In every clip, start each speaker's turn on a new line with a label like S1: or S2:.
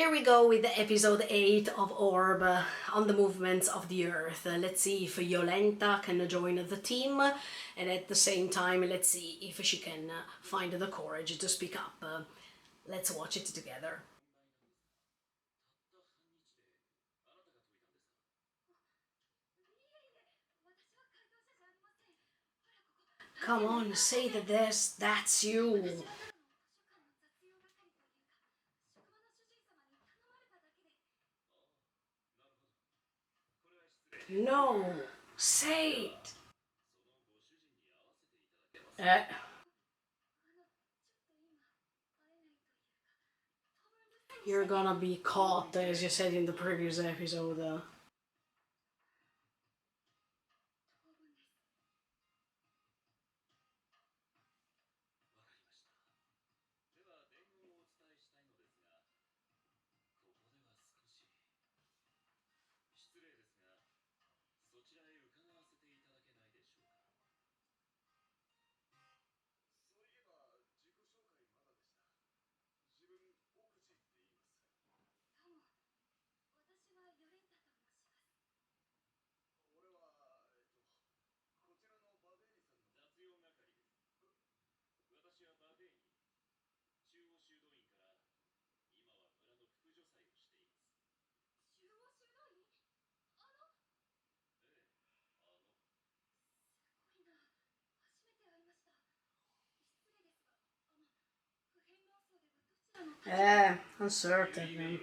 S1: Here we go with the episode 8 of Orb on the movements of the Earth. Let's see if Yolenta can join the team, and at the same time, let's see if she can find the courage to speak up. Let's watch it together. Come on, say that that's you. No, say it. Uh, you're gonna be caught, as you said in the previous episode. Uncertain.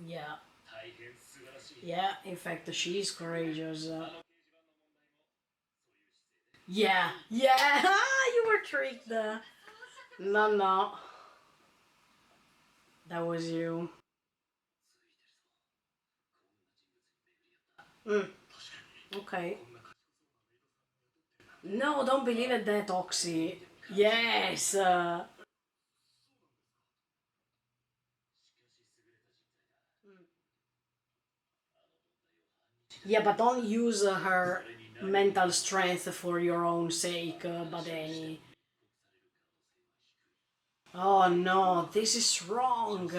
S1: Yeah. Yeah, in fact, she's courageous. Yeah, yeah, you were tricked. No, no, that was you. Mm, okay. No, don't believe it, that Oxy. Yes. Yeah, but don't use her mental strength for your own sake, Badeni. Oh no, this is wrong.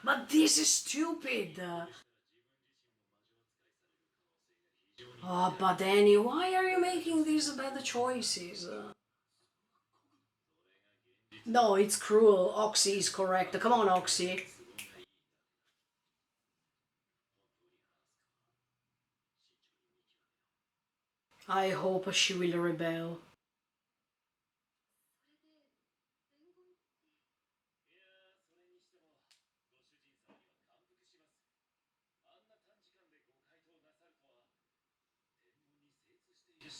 S1: But this is stupid. Oh, Badeni, why are you making these bad choices? No, it's cruel. Oxy is correct. Come on, Oxy. I hope she will rebel.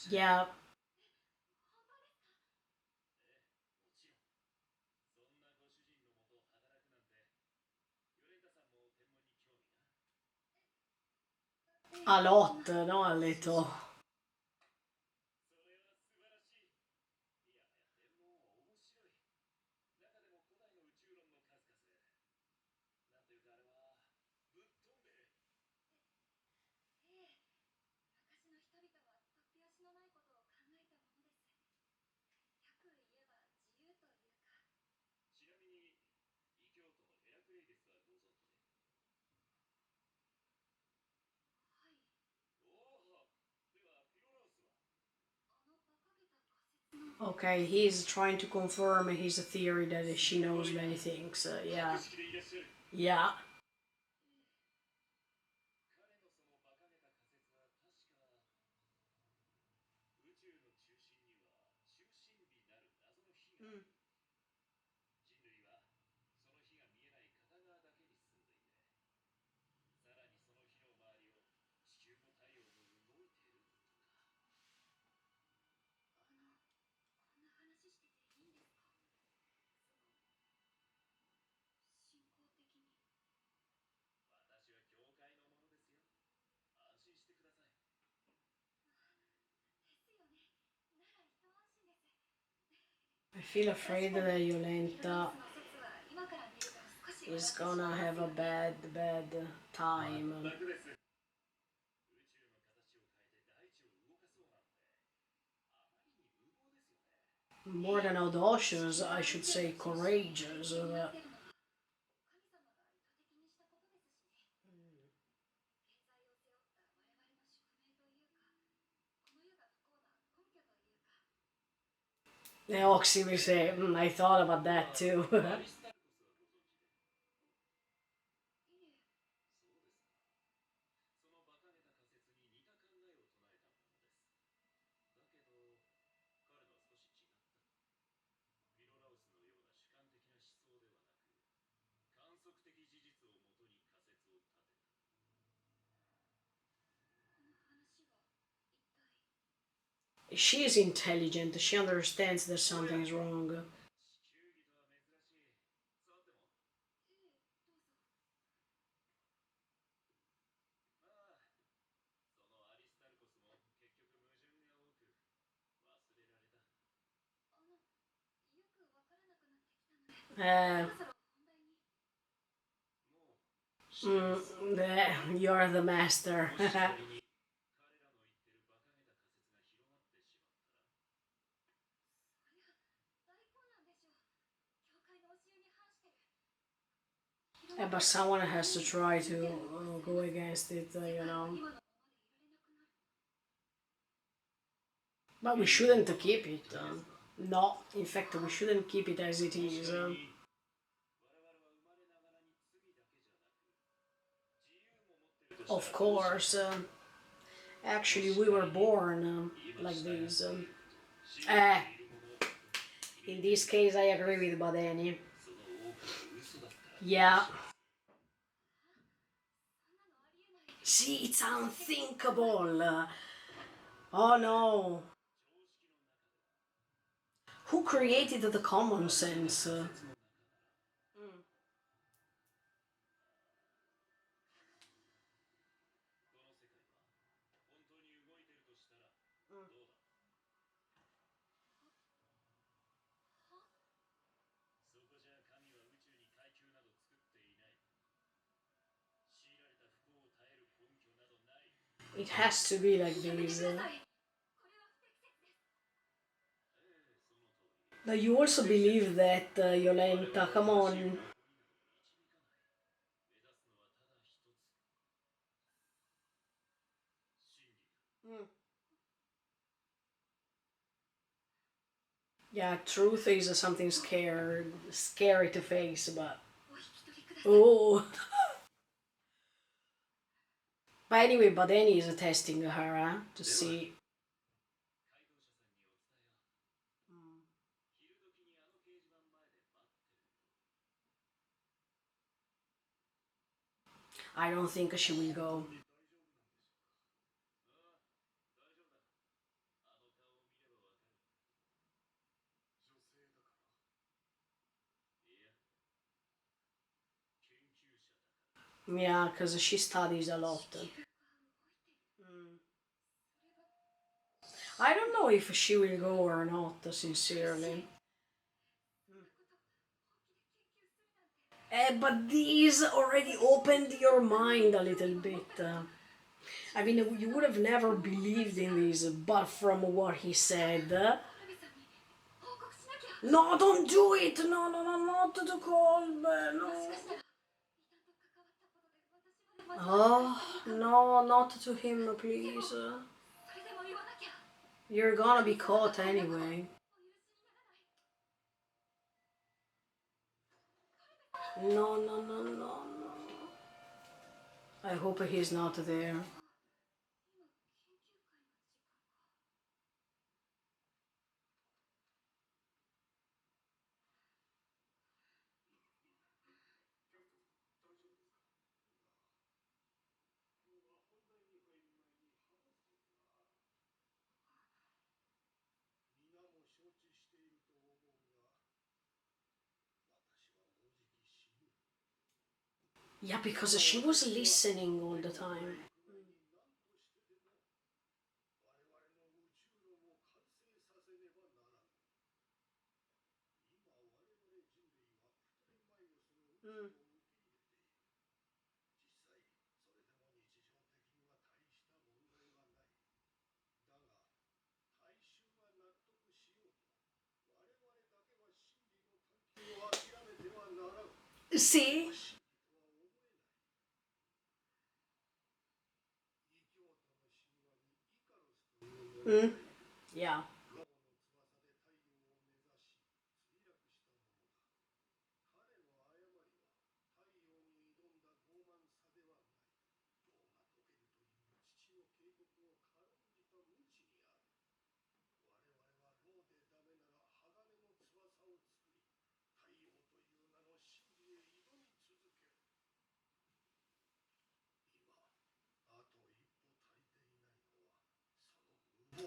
S1: Yeah. A lot, no a little. Okay, he's trying to confirm his theory that she knows many things. Yeah. Yeah. Mm. feel afraid that Yolenta is gonna have a bad time. More than audacious, I should say courageous. Oxy will say, I thought about that too. She is intelligent, she understands that something's wrong. Uh, you're the master. But someone has to try to go against it, you know. But we shouldn't keep it. No, in fact, we shouldn't keep it as it is. Of course, actually, we were born like this. Uh, in this case, I agree with Badeni. Yeah. See, it's unthinkable. Oh no. Who created the common sense? It has to be like this. Now you also believe that, Yolenta, come on. Mm. Yeah, truth is something scary to face, but oh. But anyway, Badeni is testing her to see. I don't think she will go. Yeah, because she studies a lot. Mm. I don't know if she will go or not, sincerely. But these already opened your mind a little bit. I mean, you would have never believed in this, but from what he said. No, don't do it! No, no, no, not to call, no. Oh, no, not to him, please. You're gonna be caught anyway. No, no, no, no, no. I hope he's not there. Yeah, because she was listening all the time. Mm. See? Mm. Yeah.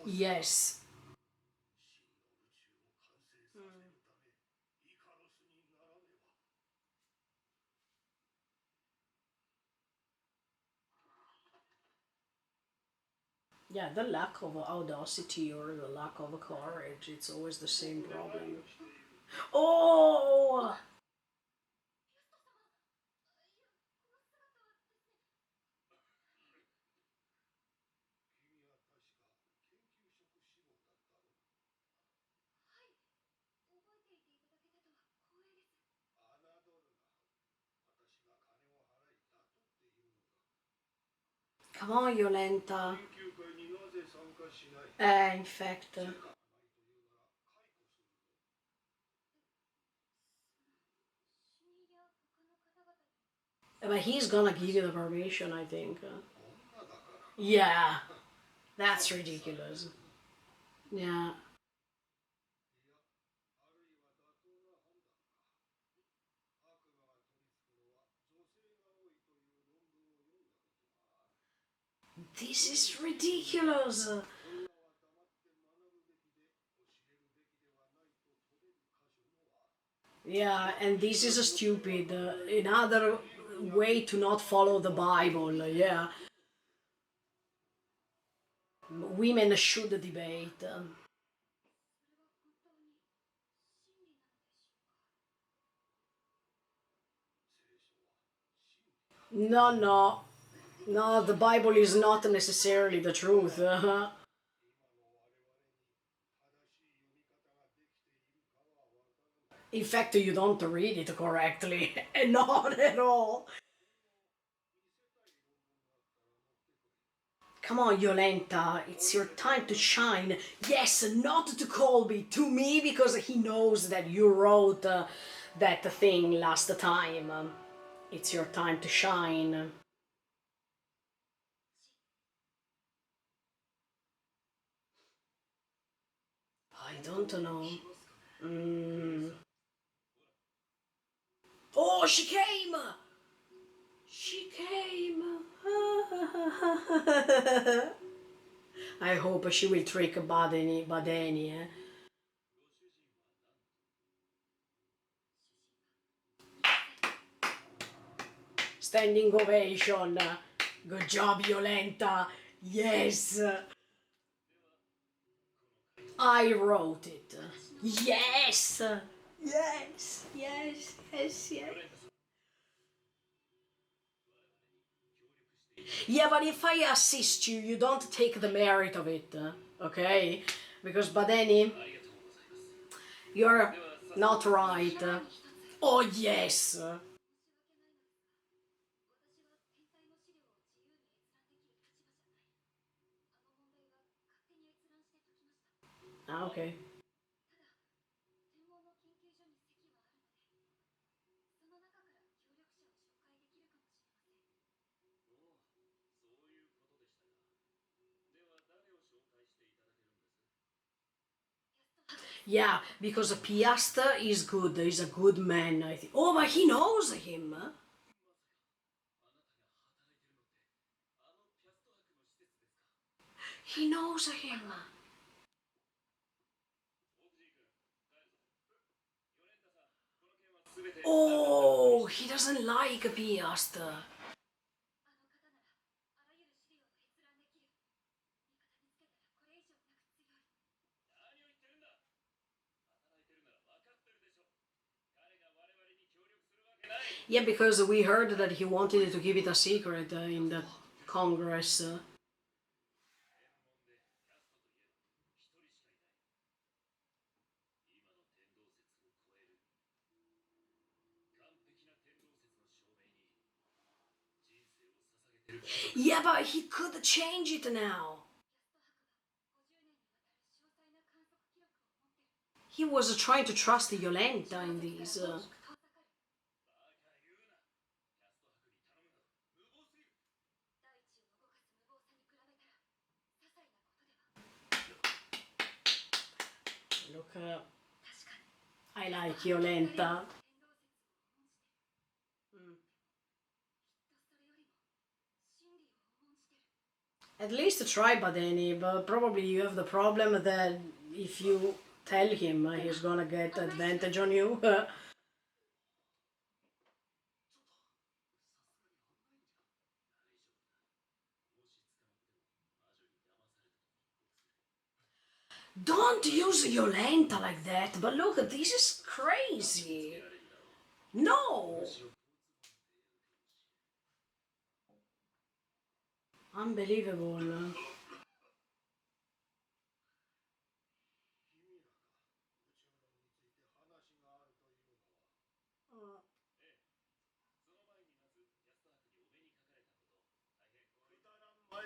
S1: Yes. Yeah, the lack of audacity or the lack of courage, it's always the same problem. Oh! Come on, Yolenta. In fact. But he's gonna give you the permission, I think. Yeah, that's ridiculous. Yeah. This is ridiculous. Yeah, and this is a stupid, another way to not follow the Bible. Yeah, women should debate. No, no, no, the Bible is not necessarily the truth. In fact, you don't read it correctly. Not at all. Come on, Yolenta, it's your time to shine. Yes, not to Colby, to me, because he knows that you wrote that thing last time. It's your time to shine. I don't know. Mm. Oh, she came! She came! I hope she will trick Badeni, eh? Standing ovation. Good job, Yolenta. Yes! I wrote it. Yes! Yes, yes, yes, yes. Yeah, but if I assist you, you don't take the merit of it, okay? Because Badeni, you're not right. Oh, yes! Ah, okay. Yeah, because Piasta is good, he's a good man, I think. Oh, but he knows him. He knows him. Oh, he doesn't like Piasta. Yeah, because we heard that he wanted to keep it a secret in the Congress. Yeah, but he could change it now. He was trying to trust Yolenta in these. Look, I like Yolenta. Mm. At least try Badeni, but probably you have the problem that if you tell him he's gonna get advantage on you. Don't use Yolenta like that, but look, this is crazy. No! Unbelievable.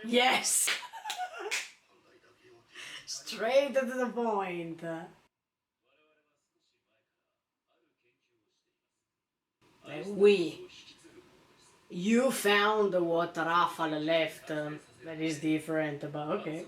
S1: Yes! Straight to the point. We. You found what Rafal left. That is different, but okay.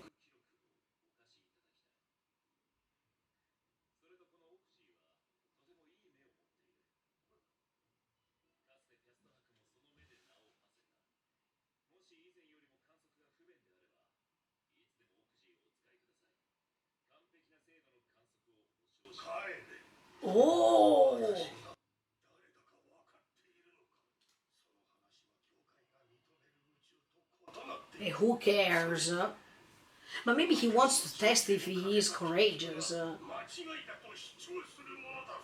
S1: Oh! Hey, who cares? But maybe he wants to test if he is courageous.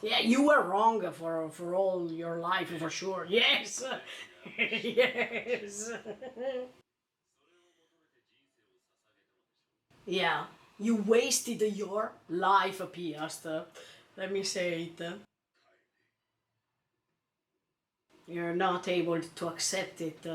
S1: Yeah, you were wrong for all your life, for sure. Yes! Yes! Yeah, you wasted your life, Piast. Let me say it. You're not able to accept it.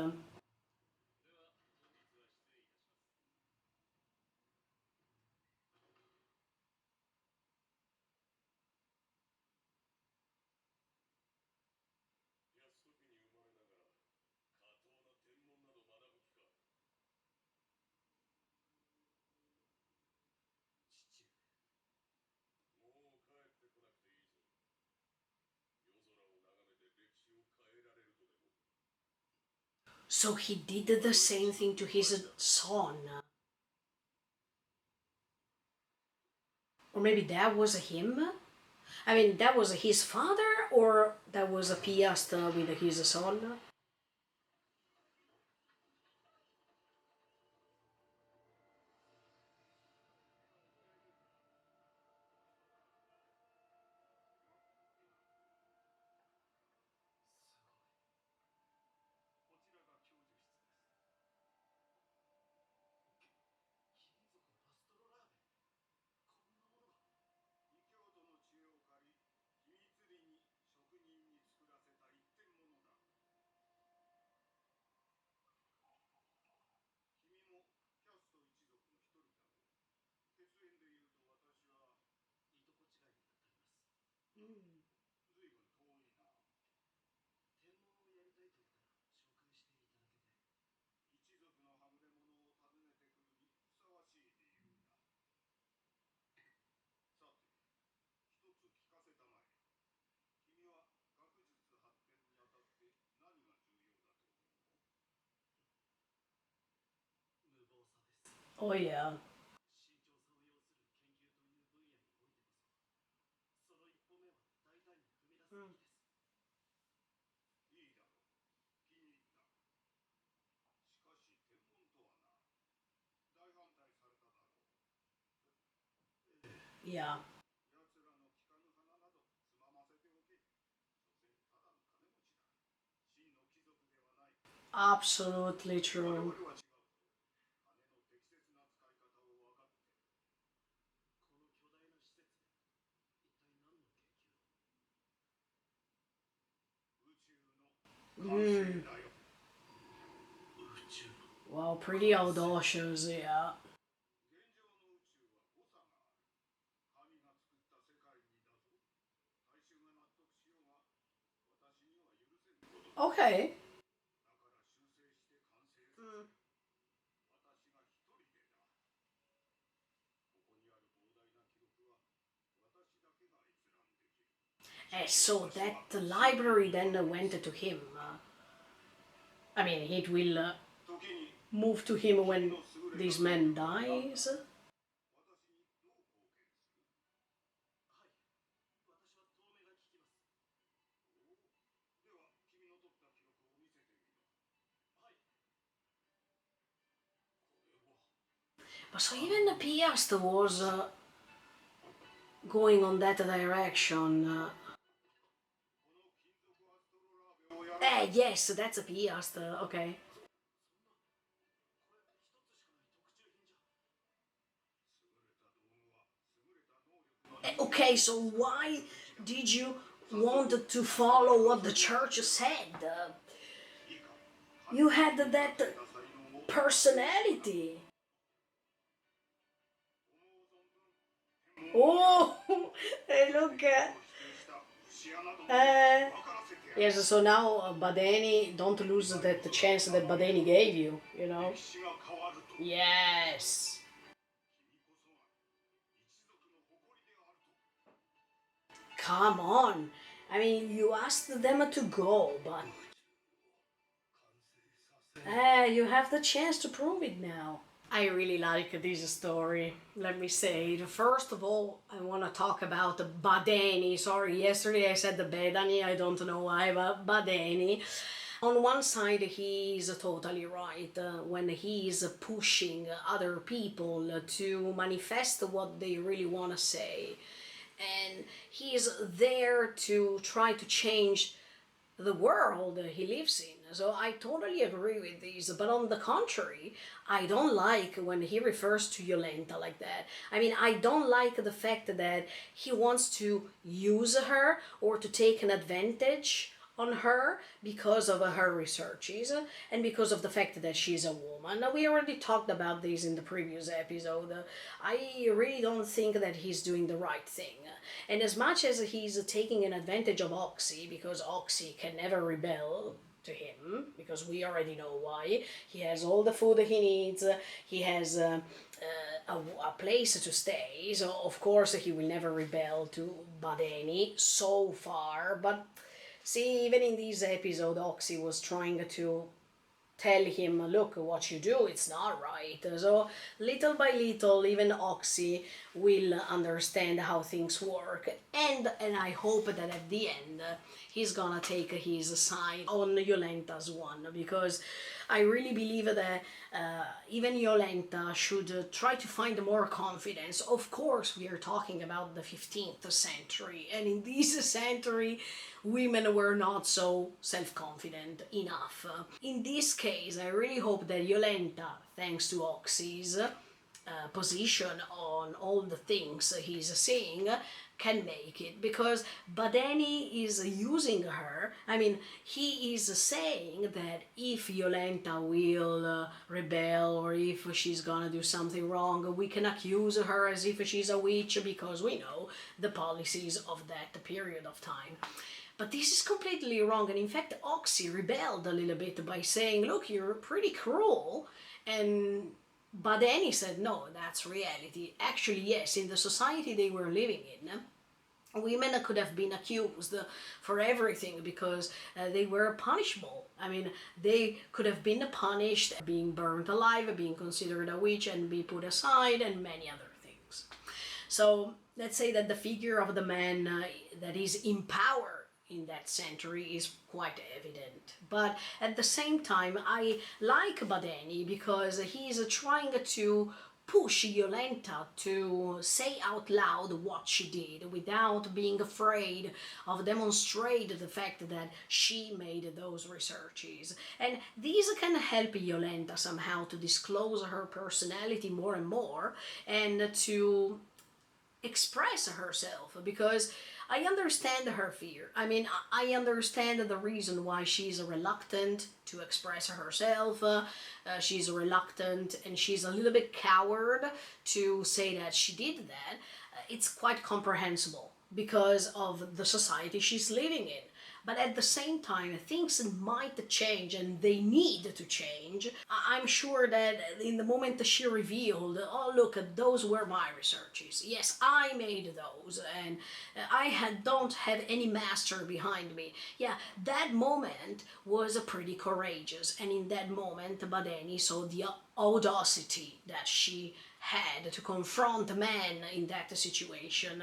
S1: So he did the same thing to his son. Or maybe that was him? I mean, that was his father, or that was a Piast with his son? Oh, yeah. Mm. Yeah. Absolutely true. Mm. Wow, pretty audacious, yeah. Okay. Mm. So that the library then went to him. I mean, it will move to him when this man dies. But so even Piast was going on that direction. Yes, that's a Piast. Okay. Okay, so why did you want to follow what the church said? You had that personality. Oh, hey, look. Yes, so now Badeni, don't lose that chance that Badeni gave you, you know? Yes. Come on. I mean, you asked them to go, but you have the chance to prove it now. I really like this story. Let me say, first of all, I want to talk about Badeni. Sorry, yesterday I said the Bedani, I don't know why, but Badeni. On one side, he's totally right when he's pushing other people to manifest what they really want to say. And he's there to try to change the world he lives in. So I totally agree with these. But on the contrary, I don't like when he refers to Yolenta like that. I mean, I don't like the fact that he wants to use her or to take an advantage on her because of her researches and because of the fact that she's a woman. Now, we already talked about this in the previous episode. I really don't think that he's doing the right thing. And as much as he's taking an advantage of Oxy, because Oxy can never rebel to him, because we already know why. He has all the food he needs, he has a place to stay, so of course he will never rebel to Badeni so far. But see, even in this episode, Oxy was trying to tell him, look, what you do, it's not right. So little by little, even Oxy will understand how things work. And I hope that at the end, he's gonna take his side on Yolenta's one, because I really believe that even Yolenta should try to find more confidence. Of course, we are talking about the 15th century, and in this century, women were not so self-confident enough. In this case, I really hope that Yolenta, thanks to Oxy's position on all the things he's saying, can make it, because Badeni is using her. I mean, he is saying that if Yolenta will rebel, or if she's gonna do something wrong, we can accuse her as if she's a witch, because we know the policies of that period of time. But this is completely wrong, and in fact, Oxy rebelled a little bit by saying, look, you're pretty cruel, and but then he said, no, that's reality. Actually, yes, in the society they were living in, women could have been accused for everything, because they were punishable. I mean, they could have been punished, being burnt alive, being considered a witch, and be put aside, and many other things. So let's say that the figure of the man that is in power in that century is quite evident. But at the same time, I like Badeni because he's trying to push Jolenta to say out loud what she did without being afraid of demonstrate the fact that she made those researches. And these can help Jolenta somehow to disclose her personality more and more and to express herself, because I understand her fear. I mean, I understand the reason why she's reluctant to express herself. She's reluctant and she's a little bit coward to say that she did that. It's quite comprehensible because of the society she's living in. But at the same time, things might change and they need to change. I'm sure that in the moment that she revealed, oh look, those were my researches. Yes, I made those and don't have any master behind me. Yeah, that moment was pretty courageous. And in that moment, Badeni saw the audacity that she had to confront men in that situation.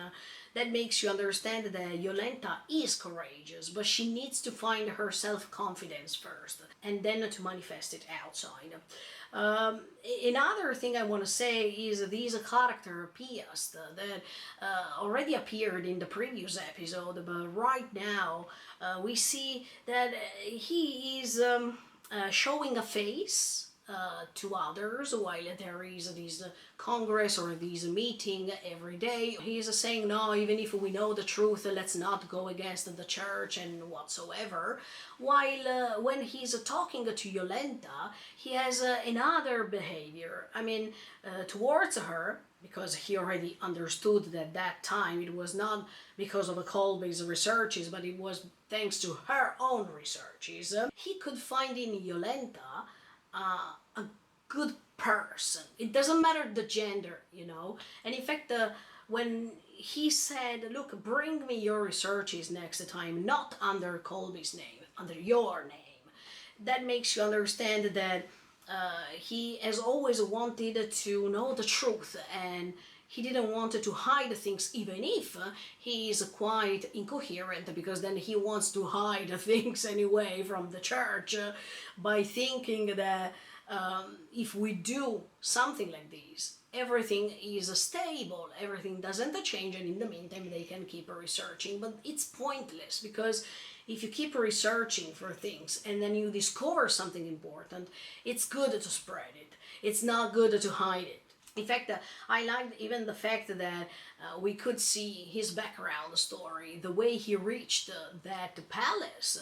S1: That makes you understand that Jolenta is courageous, but she needs to find her self-confidence first and then to manifest it outside. Another thing I want to say is this character Piast that already appeared in the previous episode, but right now we see that he is showing a face to others while there is this congress or this meeting every day. He's saying, no, even if we know the truth, let's not go against the church and whatsoever. While when he's talking to Jolenta, he has another behavior. I mean, towards her, because he already understood that that time it was not because of Kolbe's researches, but it was thanks to her own researches. He could find in Jolenta a good person. It doesn't matter the gender, you know. And in fact, when he said, look, bring me your researches next time, not under Kolbe's name, under your name, that makes you understand that he has always wanted to know the truth, and he didn't want to hide things, even if he is quite incoherent, because then he wants to hide things anyway from the church by thinking that if we do something like this, everything is stable, everything doesn't change, and in the meantime they can keep researching. But it's pointless, because if you keep researching for things and then you discover something important, it's good to spread it. It's not good to hide it. In fact, I liked even the fact that we could see his background story, the way he reached that palace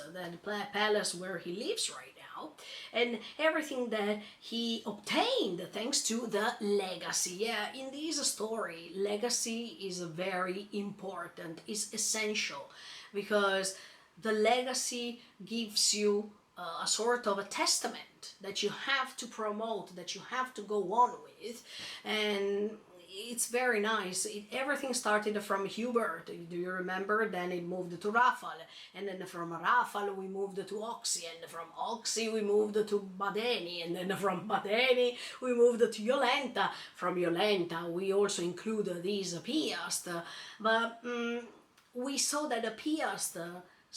S1: where he lives right now, and everything that he obtained thanks to the legacy. Yeah, in this story, legacy is very important, is essential, because the legacy gives you a sort of a testament that you have to promote, that you have to go on with, and it's very nice. Everything started from Hubert, do you remember? Then it moved to Rafal, and then from Rafal we moved to Oxy, and from Oxy we moved to Badeni, and then from Badeni we moved to Jolenta. From Jolenta we also include these Piast, but we saw that the Piast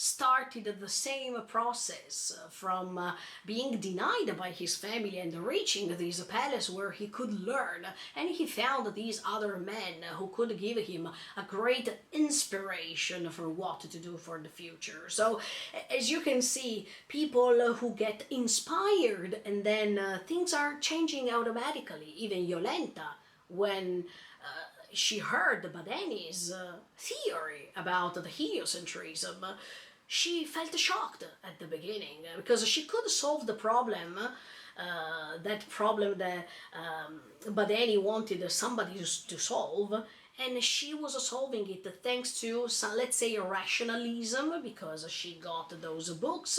S1: started the same process from being denied by his family and reaching this palace where he could learn, and he found these other men who could give him a great inspiration for what to do for the future. So as you can see, people who get inspired and then things are changing automatically. Even Jolenta, when she heard Badeni's theory about the heliocentrism, she felt shocked at the beginning, because she could solve the problem, that Badeni wanted somebody to solve, and she was solving it thanks to some, let's say, rationalism, because she got those books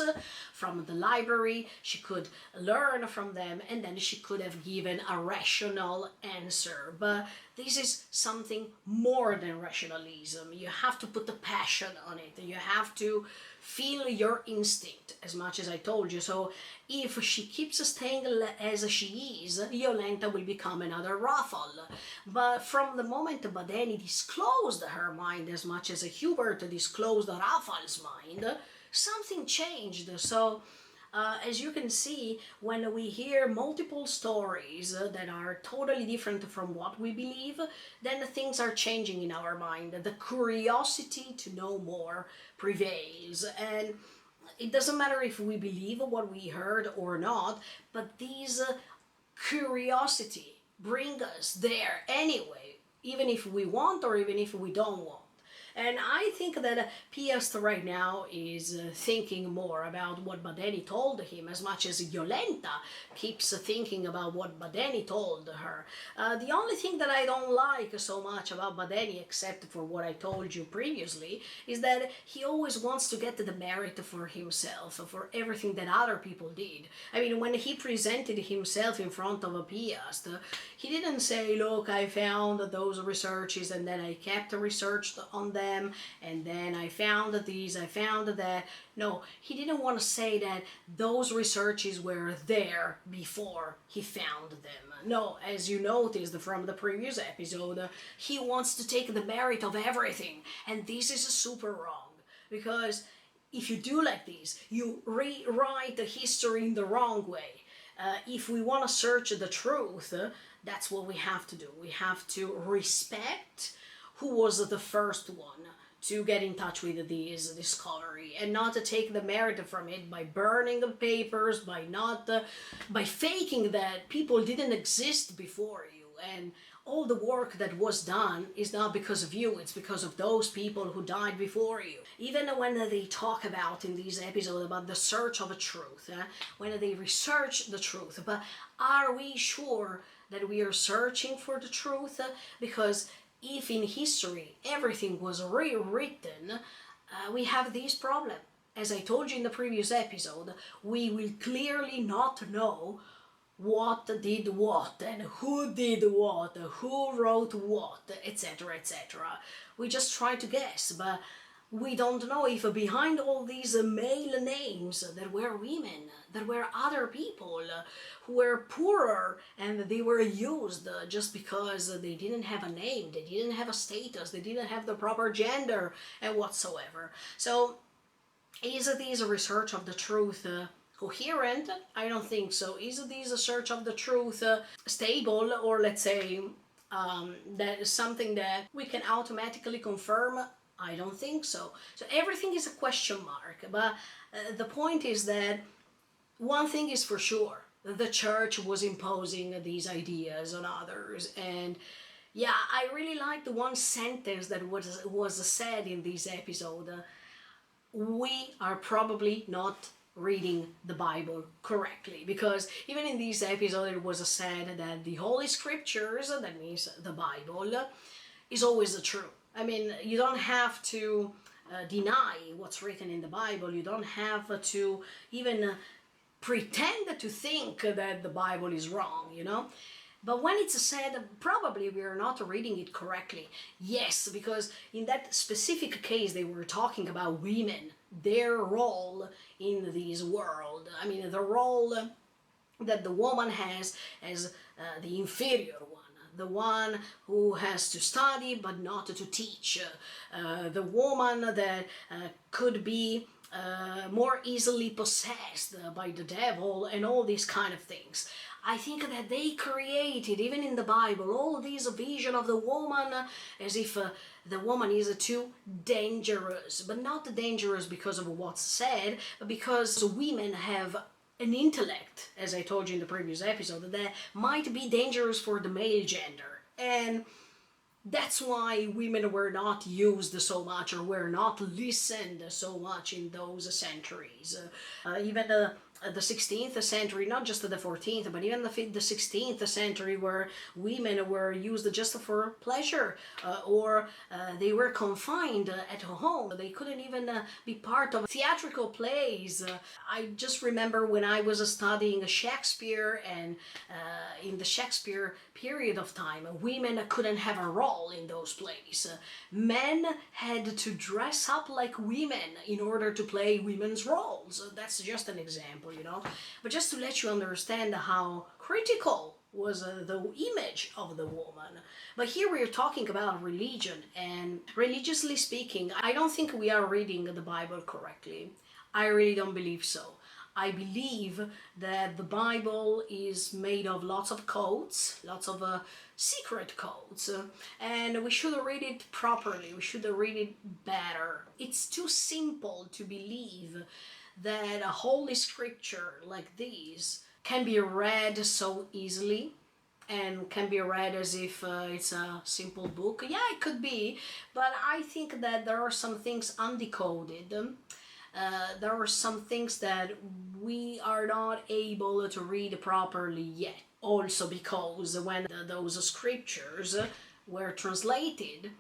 S1: from the library, she could learn from them, and then she could have given a rational answer. But this is something more than rationalism. You have to put the passion on it. You have to feel your instinct, as much as I told you. So if she keeps staying as she is, Jolenta will become another Rafal. But from the moment Badeni disclosed her mind, as much as Hubert disclosed Rafal's mind, something changed. So As you can see, when we hear multiple stories that are totally different from what we believe, then things are changing in our mind. The curiosity to know more prevails, and it doesn't matter if we believe what we heard or not, but these curiosity bring us there anyway, even if we want or even if we don't want. And I think that Piast right now is thinking more about what Badeni told him as much as Yolenta keeps thinking about what Badeni told her. The only thing that I don't like so much about Badeni, except for what I told you previously, is that he always wants to get the merit for himself, for everything that other people did. I mean, when he presented himself in front of a Piast, he didn't say, look, I found those researches and then I kept researched on them and then I found these, I found that. No, he didn't want to say that those researches were there before he found them. No, as you noticed from the previous episode, he wants to take the merit of everything, and this is super wrong, because if you do like this, you rewrite the history in the wrong way. If we want to search the truth, that's what we have to do. We have to respect who was the first one to get in touch with this discovery, and not to take the merit from it by burning the papers, by faking that people didn't exist before you, and all the work that was done is not because of you, it's because of those people who died before you. Even when they talk about in these episodes about the search of a truth, when they research the truth, but are we sure that we are searching for the truth? Because if in history everything was rewritten, we have this problem. As I told you in the previous episode, we will clearly not know what did what and who did what, who wrote what, etc., etc. We just try to guess, but we don't know if behind all these male names there were women, there were other people who were poorer and they were used just because they didn't have a name, they didn't have a status, they didn't have the proper gender and whatsoever. So is this research of the truth coherent? I don't think so. Is this a search of the truth stable, or let's say that is something that we can automatically confirm? I don't think so. So everything is a question mark, but the point is that one thing is for sure, the church was imposing these ideas on others, and yeah, I really like the one sentence that was said in this episode. We are probably not reading the Bible correctly, because even in this episode it was said that the Holy Scriptures, that means the Bible, is always the truth. I mean, you don't have to deny what's written in the Bible. You don't have to even pretend to think that the Bible is wrong, you know? But when it's said, probably we are not reading it correctly. Yes, because in that specific case, they were talking about women, their role in this world. I mean, the role that the woman has as the inferior one. The one who has to study but not to teach. The woman that could be more easily possessed by the devil and all these kind of things. I think that they created, even in the Bible, all these vision of the woman as if the woman is too dangerous, but not dangerous because of what's said, but because women have an intellect, as I told you in the previous episode, that might be dangerous for the male gender. And that's why women were not used so much, or were not listened so much in those centuries. Even the 16th century, not just the 14th, but even the 16th century, where women were used just for pleasure, or they were confined at home. They couldn't even be part of theatrical plays. I just remember when I was studying Shakespeare, and in the Shakespeare period of time, women couldn't have a role in those plays. Men had to dress up like women in order to play women's roles. That's just an example, you know. But just to let you understand how critical was the image of the woman. But here we are talking about religion, and religiously speaking, I don't think we are reading the Bible correctly. I really don't believe so. I believe that the Bible is made of lots of codes, lots of secret codes, and we should read it properly, we should read it better. It's too simple to believe that a holy scripture like this can be read so easily and can be read as if it's a simple book. Yeah, it could be, but I think that there are some things undecoded. There are some things that we are not able to read properly yet. Also, because when those scriptures were translated,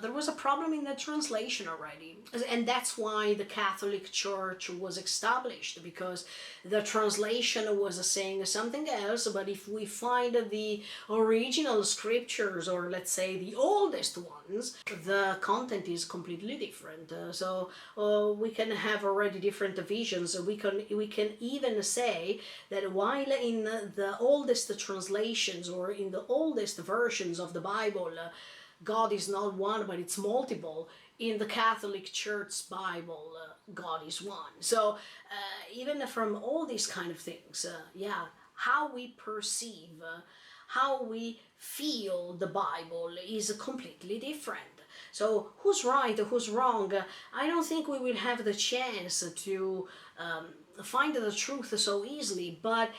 S1: there was a problem in the translation already. And that's why the Catholic Church was established, because the translation was saying something else, but if we find the original scriptures, or let's say the oldest ones, the content is completely different. So we can have already different visions. We can even say that while in the oldest translations, or in the oldest versions of the Bible, God is not one, but it's multiple. In the Catholic Church's Bible, God is one. So even from all these kind of things, how we perceive, how we feel the Bible is completely different. So who's right, who's wrong? I don't think we will have the chance to find the truth so easily, but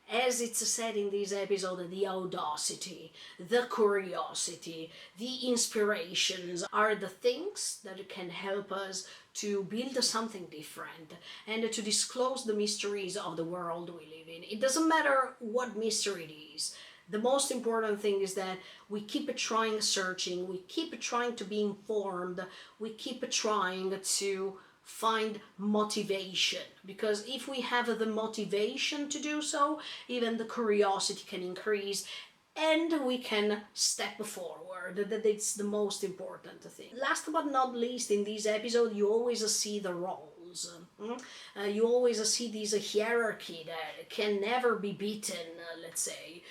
S1: as it's said in this episode, the audacity, the curiosity, the inspirations are the things that can help us to build something different and to disclose the mysteries of the world we live in. It doesn't matter what mystery it is. The most important thing is that we keep trying searching, we keep trying to be informed, we keep trying to find motivation, because if we have the motivation to do so, even the curiosity can increase and we can step forward. That it's the most important thing. Last but not least, in this episode you always see the roles. You always see this hierarchy that can never be beaten, let's say.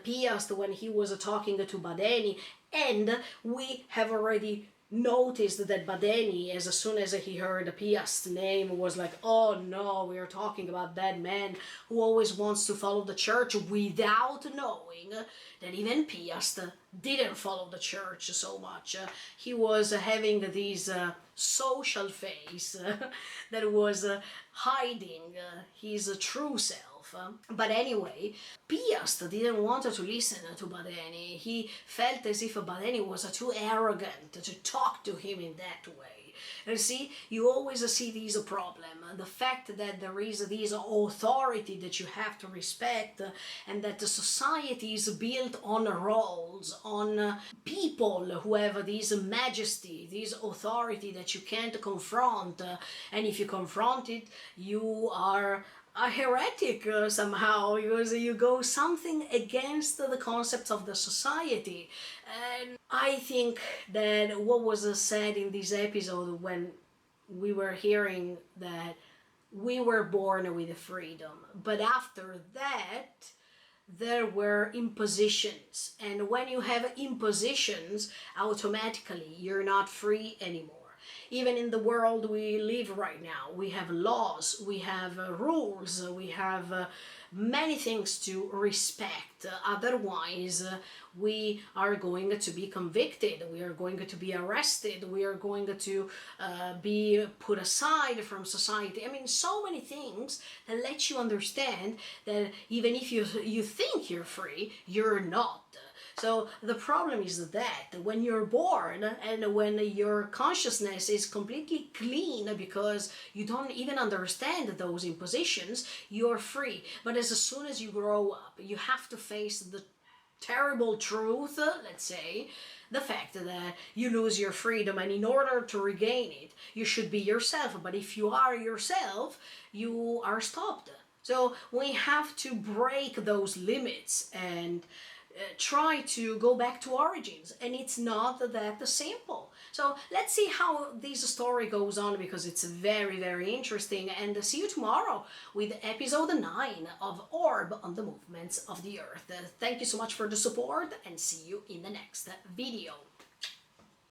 S1: Piast, when he was talking to Badeni, and we have already noticed that Badeni, as soon as he heard Piast's name, was like, oh no, we are talking about that man who always wants to follow the church, without knowing that even Piast didn't follow the church so much. He was having this social face that was hiding his true self. But anyway, Piast didn't want to listen to Badeni. He felt as if Badeni was too arrogant to talk to him in that way. And see, you always see this problem. The fact that there is this authority that you have to respect, and that the society is built on roles, on people who have this majesty, this authority that you can't confront. And if you confront it, you are a heretic somehow, because you go something against the concepts of the society. And I think that what was said in this episode, when we were hearing that we were born with freedom, but after that there were impositions, and when you have impositions, automatically you're not free anymore. Even in the world we live right now, we have laws, we have rules, we have many things to respect. Otherwise, we are going to be convicted, we are going to be arrested, we are going to be put aside from society. I mean, so many things that let you understand that even if you think you're free, you're not. So the problem is that when you're born and when your consciousness is completely clean, because you don't even understand those impositions, you're free. But as soon as you grow up, you have to face the terrible truth, let's say, the fact that you lose your freedom, and in order to regain it, you should be yourself. But if you are yourself, you are stopped. So we have to break those limits and try to go back to origins, and it's not that simple. So let's see how this story goes on, because it's very, very interesting. And see you tomorrow with episode 9 of Orb on the Movements of the Earth. Thank you so much for the support, and see you in the next video.